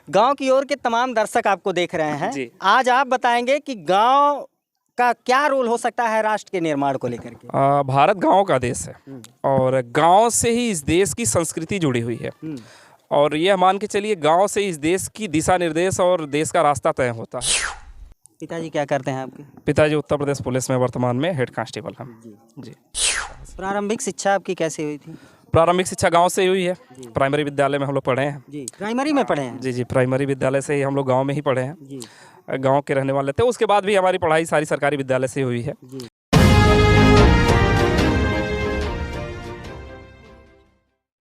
गांव की ओर के तमाम दर्शक आपको देख रहे हैं जी। आज आप बताएंगे कि गांव का क्या रोल हो सकता है राष्ट्र के निर्माण को लेकर के। भारत गांव का देश है और गांव से ही इस देश की संस्कृति जुड़ी हुई है और यह मान के चलिए गांव से इस देश की दिशा निर्देश और देश का रास्ता तय होता है। पिताजी क्या करते हैं आपके? पिताजी उत्तर प्रदेश पुलिस में वर्तमान में हेड कांस्टेबल हैं। जी। प्रारंभिक शिक्षा आपकी कैसे हुई थी? प्रारंभिक शिक्षा गांव से ही हुई है। प्राइमरी विद्यालय में हम लोग पढ़े हैं। जी, प्राइमरी में पढ़े हैं? जी, प्राइमरी विद्यालय से ही हम लोग गांव में ही पढ़े हैं। जी। गांव के रहने वाले थे। उसके बाद भी हमारी पढ़ाई सारी सरकारी विद्यालय से हुई है। जी।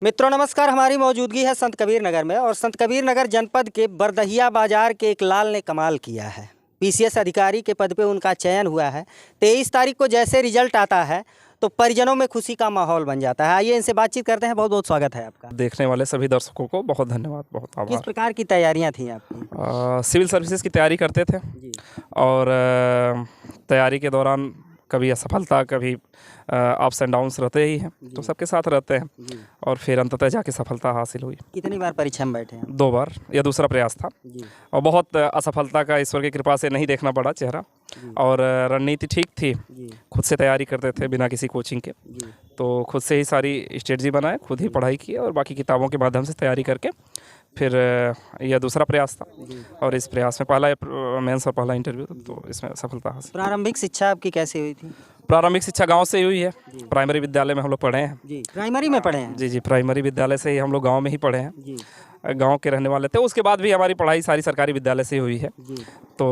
मित्रों नमस्कार, हमारी मौजूदगी है संत कबीर नगर में और संत कबीर नगर जनपद के बरदहिया बाजार के एक लाल ने कमाल किया है। पीसीएस अधिकारी के पद पे उनका चयन हुआ है। 23 तारीख को जैसे रिजल्ट आता है तो परिजनों में खुशी का माहौल बन जाता है। आइए इनसे बातचीत करते हैं। बहुत बहुत स्वागत है आपका। देखने वाले सभी दर्शकों को बहुत धन्यवाद, बहुत आभार। किस प्रकार की तैयारियां थी आपकी? सिविल सर्विसेज की तैयारी करते थे और तैयारी के दौरान कभी असफलता कभी अप्स एंड डाउन्स रहते ही हैं, तो सबके साथ रहते हैं और फिर अंततः जाके सफलता हासिल हुई। कितनी बार परीक्षा में बैठे हैं? 2 बार, यह दूसरा प्रयास था और बहुत असफलता का ईश्वर की कृपा से नहीं देखना पड़ा चेहरा और रणनीति ठीक थी। खुद से तैयारी करते थे बिना किसी कोचिंग के, तो खुद से ही सारी स्ट्रेटजी बनाए, खुद ही पढ़ाई की और बाकी किताबों के माध्यम से तैयारी करके फिर यह दूसरा प्रयास था और इस प्रयास में पहला मेंस और पहला इंटरव्यू, तो इसमें सफलता हासिल। प्रारंभिक शिक्षा आपकी कैसे हुई थी? प्रारंभिक शिक्षा गांव से ही हुई है। प्राइमरी विद्यालय में हम लोग पढ़े हैं। जी, प्राइमरी में पढ़े हैं? जी, प्राइमरी विद्यालय से ही हम लोग गांव में ही पढ़े हैं। गांव के रहने वाले थे। उसके बाद भी हमारी पढ़ाई सारी सरकारी विद्यालय से हुई है। तो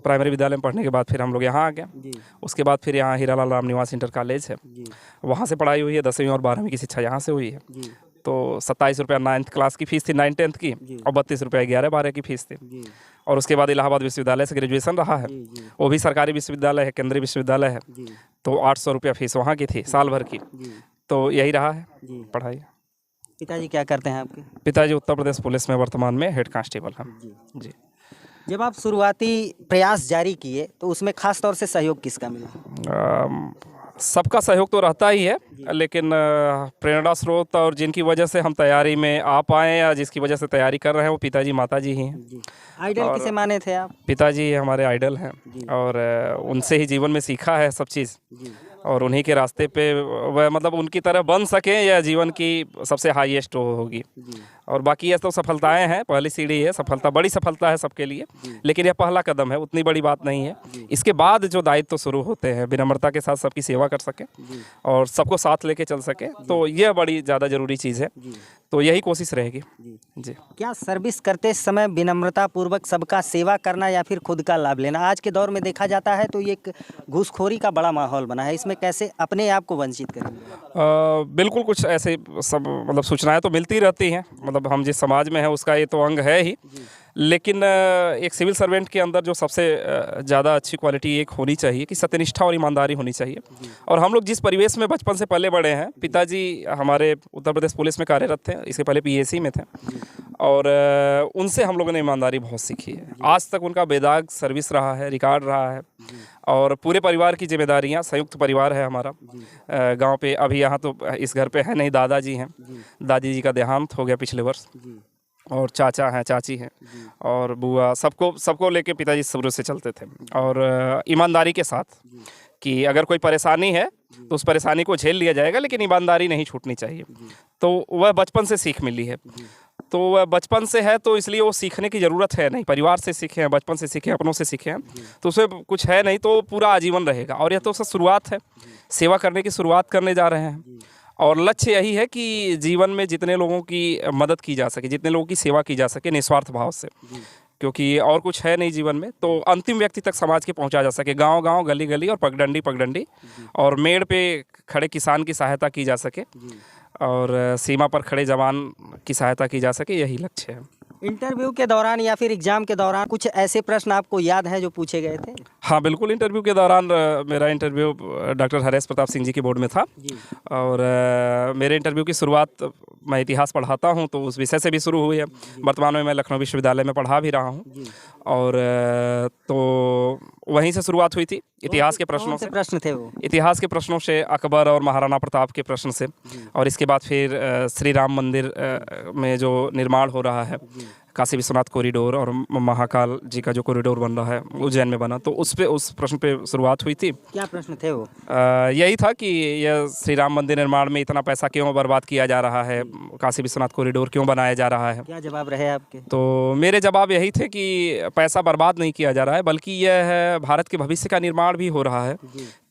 प्राइमरी विद्यालय में पढ़ने के बाद फिर हम लोग यहाँ आ गए। उसके बाद फिर यहाँ हीरालाल राम निवास इंटर कॉलेज है, वहाँ से पढ़ाई हुई है। 10वीं और 12वीं की शिक्षा यहाँ से हुई है। तो 27 रुपया 9th क्लास की फ़ीस थी, 9th-10th की, और 32 रुपया 11-12 की फ़ीस थी। और उसके बाद इलाहाबाद विश्वविद्यालय से ग्रेजुएशन रहा है, वो भी सरकारी विश्वविद्यालय है, केंद्रीय विश्वविद्यालय है। तो 800 रुपया फ़ीस वहाँ की थी साल भर की। तो यही रहा है पढ़ाई। पिताजी क्या करते हैं आपके? पिताजी उत्तर प्रदेश पुलिस में वर्तमान में हेड कांस्टेबल हैं। जी। जब आप शुरुआती प्रयास जारी किए तो उसमें खास तौर से सहयोग किसका मिला? सबका सहयोग तो रहता ही है, लेकिन प्रेरणा स्रोत और जिनकी वजह से हम तैयारी में आ पाए या जिसकी वजह से तैयारी कर रहे हैं वो पिताजी माताजी ही हैं। आइडल किसे माने थे आप? पिताजी हमारे आइडल हैं और उनसे ही जीवन में सीखा है सब चीज़ और उन्हीं के रास्ते पे वह मतलब उनकी तरह बन सकें या जीवन की सबसे हाईएस्ट होगी। और बाकी ये तो सफलताएं हैं, पहली सीढ़ी है, सफलता बड़ी सफलता है सबके लिए, लेकिन यह पहला कदम है, उतनी बड़ी बात नहीं है। इसके बाद जो दायित्व शुरू होते हैं, विनम्रता के साथ सबकी सेवा कर सकें और सबको साथ लेके चल सकें, तो यह बड़ी ज़्यादा ज़रूरी चीज़ है। तो यही कोशिश रहेगी। जी। क्या सर्विस करते समय विनम्रता पूर्वक सबका सेवा करना या फिर खुद का लाभ लेना आज के दौर में देखा जाता है तो ये एक घूसखोरी का बड़ा माहौल बना है, इसमें कैसे अपने आप को वंचित करेंगे? बिल्कुल, कुछ ऐसे सब मतलब सूचनाएं तो मिलती रहती हैं, मतलब हम जिस समाज में हैं उसका ये तो अंग है ही, लेकिन एक सिविल सर्वेंट के अंदर जो सबसे ज़्यादा अच्छी क्वालिटी एक होनी चाहिए कि सत्यनिष्ठा और ईमानदारी होनी चाहिए। और हम लोग जिस परिवेश में बचपन से पले बड़े हैं, पिताजी हमारे उत्तर प्रदेश पुलिस में कार्यरत थे, इसके पहले पीएसी में थे और उनसे हम लोगों ने ईमानदारी बहुत सीखी है। आज तक उनका बेदाग सर्विस रहा है, रिकॉर्ड रहा है और पूरे परिवार की जिम्मेदारियां, संयुक्त परिवार है हमारा गांव पे। अभी यहाँ तो इस घर पे है नहीं, दादाजी हैं, दादी जी का देहांत हो गया पिछले वर्ष और चाचा हैं, चाची हैं और बुआ, सबको लेके पिताजी शुरू से चलते थे और ईमानदारी के साथ कि अगर कोई परेशानी है तो उस परेशानी को झेल लिया जाएगा, लेकिन ईमानदारी नहीं छूटनी चाहिए। तो वह बचपन से सीख मिली है, तो वह बचपन से है तो इसलिए वो सीखने की ज़रूरत है नहीं। परिवार से सीखे हैं, बचपन से सीखे हैं, अपनों से सीखे हैं, तो उसमें कुछ है नहीं, तो पूरा आजीवन रहेगा। और यह तो उसका शुरुआत है, सेवा करने की शुरुआत करने जा रहे हैं और लक्ष्य यही है कि जीवन में जितने लोगों की मदद की जा सके, जितने लोगों की सेवा की जा सके निस्वार्थ भाव से, क्योंकि और कुछ है नहीं जीवन में, तो अंतिम व्यक्ति तक समाज के पहुंचा जा सके, गांव-गांव, गली-गली और पगडंडी और मेड़ पे खड़े किसान की सहायता की जा सके और सीमा पर खड़े जवान की सहायता की जा सके, यही लक्ष्य है। इंटरव्यू के दौरान या फिर एग्जाम के दौरान कुछ ऐसे प्रश्न आपको याद हैं जो पूछे गए थे? हाँ बिल्कुल, इंटरव्यू के दौरान मेरा इंटरव्यू डॉक्टर हरेश प्रताप सिंह जी के बोर्ड में था और मेरे इंटरव्यू की शुरुआत, मैं इतिहास पढ़ाता हूँ तो उस विषय से भी शुरू हुई है। वर्तमान में मैं लखनऊ विश्वविद्यालय में पढ़ा भी रहा हूँ और तो वहीं से शुरुआत हुई थी इतिहास के प्रश्नों से। प्रश्न थे वो इतिहास के प्रश्नों से, अकबर और महाराणा प्रताप के प्रश्न से, और इसके बाद फिर श्री राम मंदिर में जो निर्माण हो रहा है, काशी विश्वनाथ कॉरिडोर और महाकाल जी का जो कॉरिडोर बन रहा है उज्जैन में बना, तो उस प्रश्न पे शुरुआत हुई थी। क्या प्रश्न थे वो? यही था कि यह श्री राम मंदिर निर्माण में इतना पैसा क्यों बर्बाद किया जा रहा है, काशी विश्वनाथ कॉरिडोर क्यों बनाया जा रहा है। क्या जवाब रहे आपके? तो मेरे जवाब यही थे कि पैसा बर्बाद नहीं किया जा रहा है, बल्कि यह है भारत के भविष्य का निर्माण भी हो रहा है,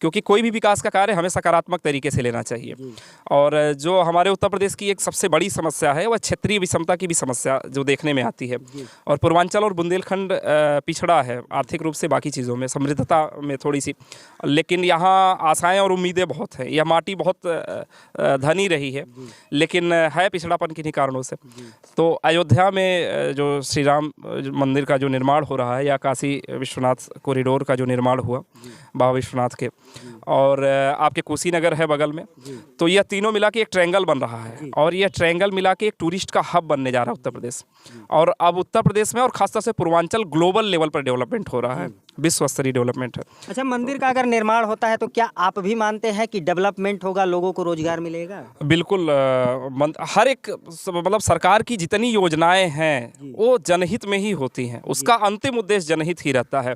क्योंकि कोई भी विकास का कार्य हमें सकारात्मक तरीके से लेना चाहिए। और जो हमारे उत्तर प्रदेश की एक सबसे बड़ी समस्या है वह क्षेत्रीय विषमता की भी समस्या जो देखने में आती है। और पूर्वांचल और बुंदेलखंड पिछड़ा है आर्थिक रूप से, बाकी चीज़ों में समृद्धता में थोड़ी सी, लेकिन यहाँ आशाएं और उम्मीदें बहुत हैं। यह माटी बहुत धनी रही है, लेकिन है पिछड़ापन किन्हीं कारणों से। तो अयोध्या में जो श्री राम मंदिर का जो निर्माण हो रहा है, या काशी विश्वनाथ कॉरिडोर का जो निर्माण हुआ बाबा विश्वनाथ के, और आपके कुशीनगर है बगल में, तो यह तीनों मिला के एक ट्रायंगल बन रहा है, और यह ट्रायंगल मिला के एक टूरिस्ट का हब बनने जा रहा है उत्तर प्रदेश। और अब उत्तर प्रदेश में और खासतौर से पूर्वांचल ग्लोबल लेवल पर डेवलपमेंट हो रहा है, विश्व स्तरीय डेवलपमेंट है। अच्छा, मंदिर का अगर निर्माण होता है तो क्या आप भी मानते हैं कि डेवलपमेंट होगा, लोगों को रोजगार मिलेगा? बिल्कुल। हर एक मतलब सरकार की जितनी योजनाएं हैं वो जनहित में ही होती हैं, उसका अंतिम उद्देश्य जनहित ही रहता है।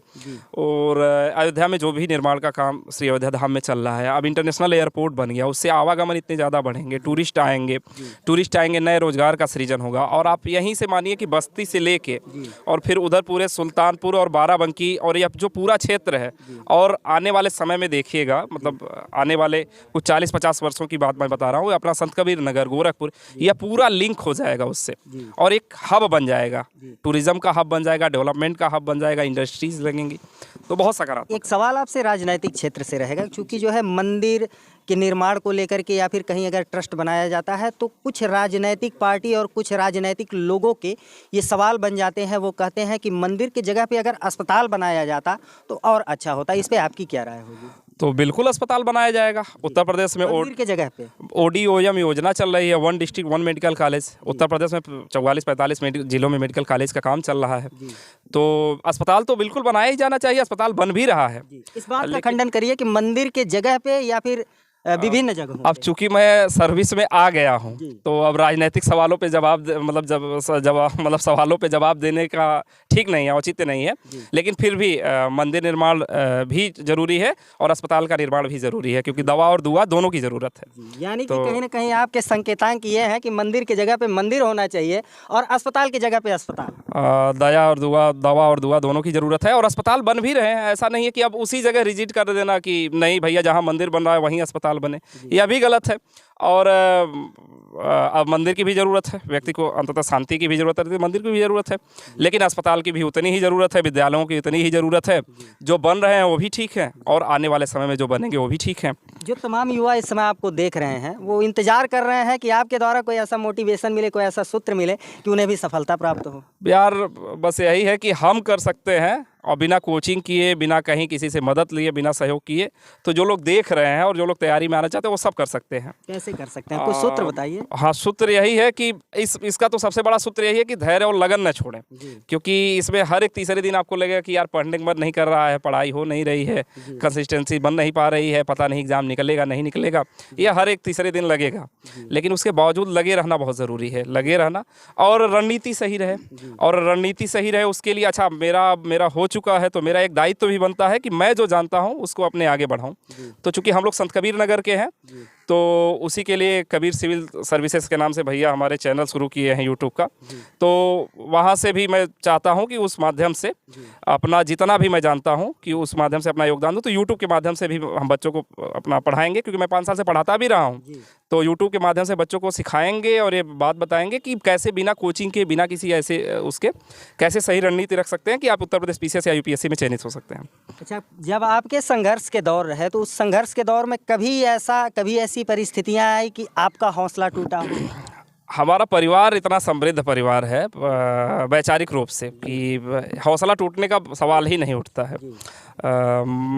और अयोध्या में जो भी निर्माण का काम श्री अयोध्या धाम में चल रहा है, अब इंटरनेशनल एयरपोर्ट बन गया, उससे आवागमन इतने ज़्यादा बढ़ेंगे, टूरिस्ट आएंगे, नए रोजगार का सृजन होगा। और आप यहीं से मानिए कि बस्ती से लेके और फिर उधर पूरे सुल्तानपुर और बाराबंकी और जो पूरा क्षेत्र है, और आने वाले समय में देखिएगा, मतलब आने वाले कुछ 40-50 वर्षों की बात मैं बता रहा हूँ, अपना संत कबीर नगर, गोरखपुर, यह पूरा लिंक हो जाएगा उससे, और एक हब बन जाएगा, टूरिज्म का हब बन जाएगा, डेवलपमेंट का हब बन जाएगा, इंडस्ट्रीज लगेंगी, तो बहुत सकारात्मक। एक सवाल आपसे राजनीतिक क्षेत्र से रहेगा, क्योंकि जो है मंदिर के निर्माण को लेकर के या फिर कहीं अगर ट्रस्ट बनाया जाता है तो कुछ राजनीतिक पार्टी और कुछ राजनीतिक लोगों के ये सवाल बन जाते हैं। वो कहते हैं कि मंदिर की जगह पे अगर अस्पताल बनाया जाता तो और अच्छा होता। इस पे आपकी क्या राय होगी? तो बिल्कुल अस्पताल बनाया जाएगा उत्तर प्रदेश में। मंदिर के जगह पे ODOM योजना चल रही है, 1 district 1 medical college. Uttar Pradesh में 44-45 जिलों में मेडिकल कॉलेज का काम चल रहा है, तो अस्पताल तो बिल्कुल बनाया ही जाना चाहिए, अस्पताल बन भी रहा है। इस बात का खंडन करिए कि मंदिर के जगह पे या फिर विभिन्न जगहों अब चूंकि मैं सर्विस में आ गया हूं, तो अब राजनीतिक सवालों पे मतलब सवालों पे जवाब देने का ठीक नहीं है, औचित्य नहीं है। लेकिन फिर भी मंदिर निर्माण भी जरूरी है और अस्पताल का निर्माण भी जरूरी है, क्योंकि दवा और दुआ दोनों की जरूरत है। यानी कि कहीं ना कहीं आपके संकेतांक ये है कि मंदिर की जगह पे मंदिर होना चाहिए और अस्पताल की जगह पे अस्पताल। दवा और दुआ दोनों की जरूरत है, और अस्पताल बन भी रहे हैं। ऐसा नहीं है कि अब उसी जगह रिजिट कर देना कि नहीं भैया जहाँ मंदिर बन रहा है वहीं अस्पताल बने, यह भी गलत है। और अब मंदिर की भी ज़रूरत है, व्यक्ति को अंततः शांति की भी ज़रूरत है, मंदिर की भी ज़रूरत है, लेकिन अस्पताल की भी उतनी ही ज़रूरत है, विद्यालयों की उतनी ही ज़रूरत है। जो बन रहे हैं वो भी ठीक है, और आने वाले समय में जो बनेंगे वो भी ठीक है। जो तमाम युवा इस समय आपको देख रहे हैं वो इंतजार कर रहे हैं कि आपके द्वारा कोई ऐसा मोटिवेशन मिले, कोई ऐसा सूत्र मिले कि उन्हें भी सफलता प्राप्त हो। यार बस यही है कि हम कर सकते हैं, और बिना कोचिंग किए, बिना कहीं किसी से मदद लिए, बिना सहयोग किए, तो जो लोग देख रहे हैं और जो लोग तैयारी में आना चाहते हैं वो सब कर सकते हैं। कैसे कर सकते हैं, कुछ सूत्र बताइए। हाँ, सूत्र यही है कि इसका तो सबसे बड़ा सूत्र यही है कि धैर्य और लगन न छोड़ें, क्योंकि इसमें हर एक तीसरे दिन आपको लगेगा कि यार पढ़ने का मन नहीं कर रहा है, पढ़ाई हो नहीं रही है, कंसिस्टेंसी बन नहीं पा रही है, पता नहीं एग्जाम निकलेगा नहीं निकलेगा, ये हर एक तीसरे दिन लगेगा। लेकिन उसके बावजूद लगे रहना बहुत ज़रूरी है, लगे रहना, और रणनीति सही रहे। और रणनीति सही रहे उसके लिए अच्छा मेरा हो चुका है, तो मेरा एक दायित्व भी बनता है कि मैं जो जानता हूँ उसको अपने आगे बढ़ाऊँ। तो चूंकि हम लोग संत कबीर नगर के हैं, तो उसी के लिए कबीर सिविल सर्विसेज के नाम से भैया हमारे चैनल शुरू किए हैं यूट्यूब का, तो वहाँ से भी मैं चाहता हूँ कि उस माध्यम से अपना जितना भी मैं जानता हूँ कि उस माध्यम से अपना योगदान दूँ। तो यूट्यूब के माध्यम से भी हम बच्चों को अपना पढ़ाएंगे, क्योंकि मैं 5 साल से पढ़ाता भी रहा हूँ, तो यूट्यूब के माध्यम से बच्चों को सिखाएंगे और ये बात बताएंगे कि कैसे बिना कोचिंग के, बिना किसी ऐसे उसके कैसे सही रणनीति रख सकते हैं कि आप उत्तर प्रदेश PCS या UPSC में चयनित हो सकते हैं। अच्छा, जब आपके संघर्ष के दौर रहे तो उस संघर्ष के दौर में कभी ऐसी परिस्थितियां आई कि आपका हौसला टूटा हो? हमारा परिवार इतना समृद्ध परिवार है वैचारिक रूप से कि हौसला टूटने का सवाल ही नहीं उठता है।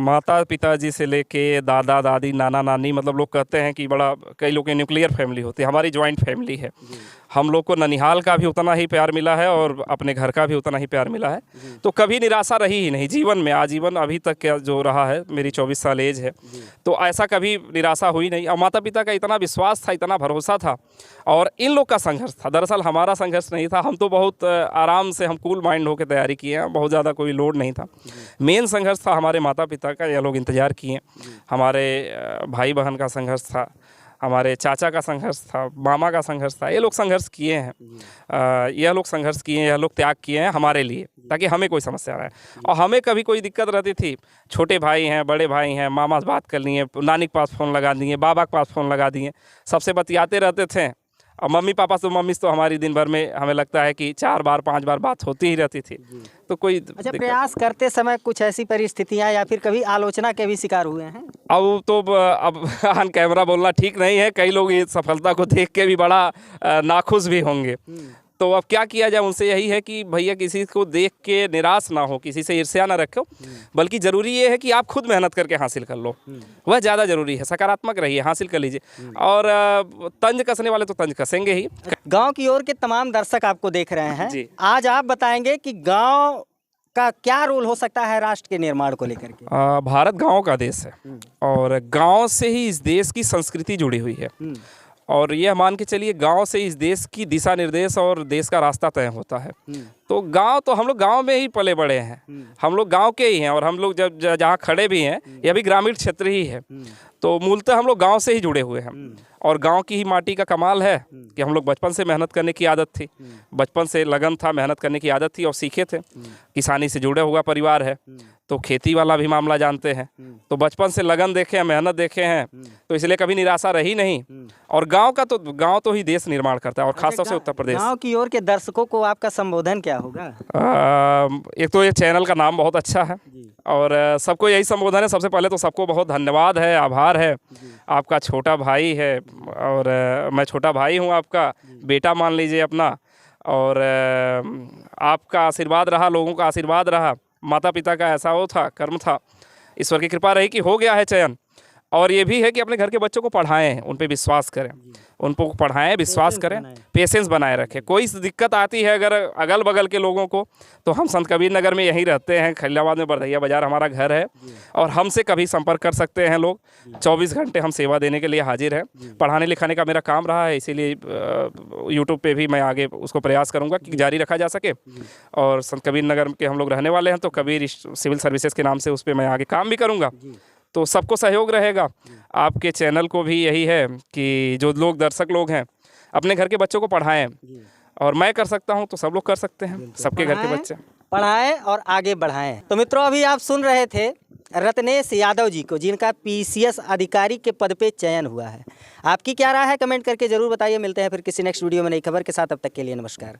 माता पिताजी से लेके दादा दादी नाना नानी, मतलब लोग कहते हैं कि बड़ा, कई लोग की न्यूक्लियर फैमिली होती है, हमारी जॉइंट फैमिली है। हम लोग को ननिहाल का भी उतना ही प्यार मिला है और अपने घर का भी उतना ही प्यार मिला है। तो कभी निराशा रही ही नहीं जीवन में, आजीवन अभी तक क्या जो रहा है, मेरी 24 साल एज है, तो ऐसा कभी निराशा हुई नहीं। और माता पिता का इतना विश्वास था, इतना भरोसा था, और इन लोग का संघर्ष था। दरअसल हमारा संघर्ष नहीं था, हम तो बहुत आराम से, हम कूल माइंड होकर तैयारी किए हैं, बहुत ज़्यादा कोई लोड नहीं था। मेन संघर्ष था हमारे माता पिता का, ये लोग इंतज़ार किए। हमारे भाई बहन का संघर्ष था, हमारे चाचा का संघर्ष था, मामा का संघर्ष था, ये लोग संघर्ष किए हैं। यह लोग संघर्ष किए हैं, यह लोग त्याग किए हैं हमारे लिए, ताकि हमें कोई समस्या ना आए। और हमें कभी कोई दिक्कत रहती थी, छोटे भाई हैं, बड़े भाई हैं, मामा से बात कर लिए, नानी के पास फ़ोन लगा दिए, बाबा के पास फ़ोन लगा दिए, सबसे बतियाते रहते थे। और मम्मी पापा से, मम्मी से तो हमारी दिन भर में हमें लगता है कि 4 बार 5 बार बात होती ही रहती थी। तो कोई अच्छा, प्रयास करते समय कुछ ऐसी परिस्थितियां या फिर कभी आलोचना के भी शिकार हुए हैं? अब तो अब ऑन कैमरा बोलना ठीक नहीं है, कई लोग इस सफलता को देख के भी बड़ा नाखुश भी होंगे। तो अब क्या किया जाए, उनसे यही है कि भैया किसी को देख के निराश ना हो, किसी से ईर्ष्या ना रखो, बल्कि ज़रूरी ये है कि आप खुद मेहनत करके हासिल कर लो, वह ज़्यादा ज़रूरी है। सकारात्मक रहिए, हासिल कर लीजिए। और तंज कसने वाले तो तंज कसेंगे ही। गांव की ओर के तमाम दर्शक आपको देख रहे हैं जी। आज आप बताएंगे कि गांव का क्या रोल हो सकता है राष्ट्र के निर्माण को लेकर के? भारत गाँव का देश है, और गाँव से ही इस देश की संस्कृति जुड़ी हुई है। और ये मान के चलिए, गांव से इस देश की दिशा निर्देश और देश का रास्ता तय होता है। तो गांव तो हम लोग गांव में ही पले बड़े हैं, हम लोग गांव के ही हैं, और हम लोग जब जहाँ खड़े भी हैं यह भी ग्रामीण क्षेत्र ही है। तो मूलतः हम लोग गांव से ही जुड़े हुए हैं, और गांव की ही माटी का कमाल है कि हम लोग बचपन से मेहनत करने की आदत थी, बचपन से लगन था, मेहनत करने की आदत थी, और सीखे थे। किसानी से जुड़े हुआ परिवार है, तो खेती वाला भी मामला जानते हैं, तो बचपन से लगन देखे हैं, मेहनत देखे हैं, तो इसलिए कभी निराशा रही नहीं। और गांव तो ही देश निर्माण करता है, और खासतौर से उत्तर प्रदेश। गांव की ओर के दर्शकों को आपका संबोधन क्या होगा? एक तो ये चैनल का नाम बहुत अच्छा है, और सबको यही संबोधन है। सबसे पहले तो सबको बहुत धन्यवाद है, आभार है। आपका छोटा भाई है, और मैं छोटा भाई हूँ, आपका बेटा मान लीजिए अपना। और आपका आशीर्वाद रहा, लोगों का आशीर्वाद रहा, माता पिता का ऐसा वो था, कर्म था, ईश्वर की कृपा रही कि हो गया है चयन। और ये भी है कि अपने घर के बच्चों को पढ़ाएं, उन पे विश्वास करें, उनको पढ़ाएं, विश्वास करें, पेशेंस बनाए रखें। कोई दिक्कत आती है अगर अगल बगल के लोगों को, तो हम संत कबीर नगर में यहीं रहते हैं, खलिलाबाद में बरदैया बाज़ार हमारा घर है, और हमसे कभी संपर्क कर सकते हैं लोग। 24 घंटे हम सेवा देने के लिए हाजिर हैं। पढ़ाने लिखाने का मेरा काम रहा है, इसीलिए यूट्यूब पे भी मैं आगे उसको प्रयास करूँगा कि जारी रखा जा सके। और संत कबीर नगर के हम लोग रहने वाले हैं, तो कबीर सिविल सर्विसेज के नाम से उस पर मैं आगे काम भी करूँगा। तो सबको सहयोग रहेगा। आपके चैनल को भी यही है कि जो लोग दर्शक लोग हैं अपने घर के बच्चों को पढ़ाएं, और मैं कर सकता हूं तो सब लोग कर सकते हैं, सबके घर के बच्चे पढ़ाएं और आगे बढ़ाएं। तो मित्रों, अभी आप सुन रहे थे रत्नेश यादव जी को, जिनका PCS अधिकारी के पद पे चयन हुआ है। आपकी क्या राय है, कमेंट करके जरूर बताइए। मिलते हैं फिर किसी नेक्स्ट वीडियो में नई खबर के साथ, तब तक के लिए नमस्कार।